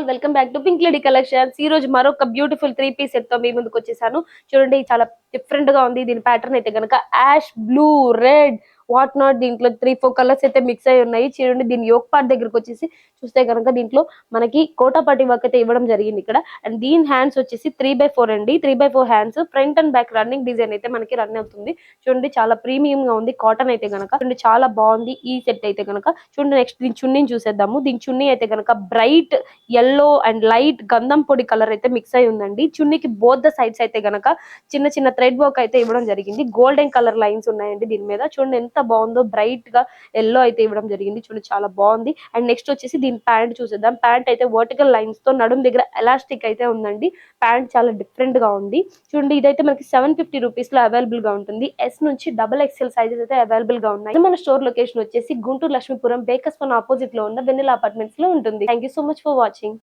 All welcome back to pink lady collections. ఈ రోజు మరొక బ్యూటిఫుల్ 3 పీస్ సెట్ తో మీ ముందుకు వచ్చేసాను. చూడండి చాలా డిఫరెంట్ గా ఉంది. దీని ప్యాటర్న్ అయితే గనక ash blue, red, what not, దీంట్లో 3-4 కలర్స్ అయితే మిక్స్ అయి ఉన్నాయి. చూడండి దీని యోక్ పార్ట్ దగ్గరకు వచ్చేసి చూస్తే కనుక దీంట్లో మనకి కోటాపట్టి వర్క్ అయితే ఇవ్వడం జరిగింది ఇక్కడ. అండ్ దీని హ్యాండ్స్ వచ్చేసి 3/4 అండి. 3/4 hands, front and back running design అయితే మనకి రన్ అవుతుంది. చూడండి చాలా ప్రీమియం గా ఉంది. కాటన్ అయితే గనక చూడండి చాలా బాగుంది ఈ సెట్ అయితే గనక. చూడండి నెక్స్ట్ దీని చున్నీని చూసేద్దాము. దీని చున్నీ అయితే గనక బ్రైట్ ఎల్లో అండ్ లైట్ గంధం పొడి కలర్ అయితే మిక్స్ అయి ఉందండి. చున్నీకి బోత్ ద సైడ్స్ అయితే గనక చిన్న చిన్న థ్రెడ్ వర్క్ అయితే ఇవ్వడం జరిగింది. గోల్డెన్ కలర్ లైన్స్ ఉన్నాయండి దీని మీద. చూడండి ఎంత బాగుందో, బ్రైట్ గా ఎల్లో అయితే ఇవ్వడం జరిగింది. చూడండి చాలా బాగుంది. అండ్ నెక్స్ట్ వచ్చేసి దీని ప్యాంట్ చూసేద్దాం. ప్యాంట్ అయితే వర్టికల్ లైన్స్ తో నడుం దగ్గర ఎలాస్టిక్ అయితే ఉందండి. ప్యాంట్ చాలా డిఫరెంట్ గా ఉంది. చూడండి ఇదైతే మనకి 750 రూపీస్ లో అవైలబుల్ గా ఉంటుంది. ఎస్ నుంచి XXL సైజెస్ అయితే అవైలబుల్ గా ఉన్నాయి. మన స్టోర్ లొకేషన్ వచ్చేసి Guntur Lakshmipuram bakers one opposite లో ఉన్న వెన్నెల అపార్ట్మెంట్స్ లో ఉంటుంది. Thank you so much for watching.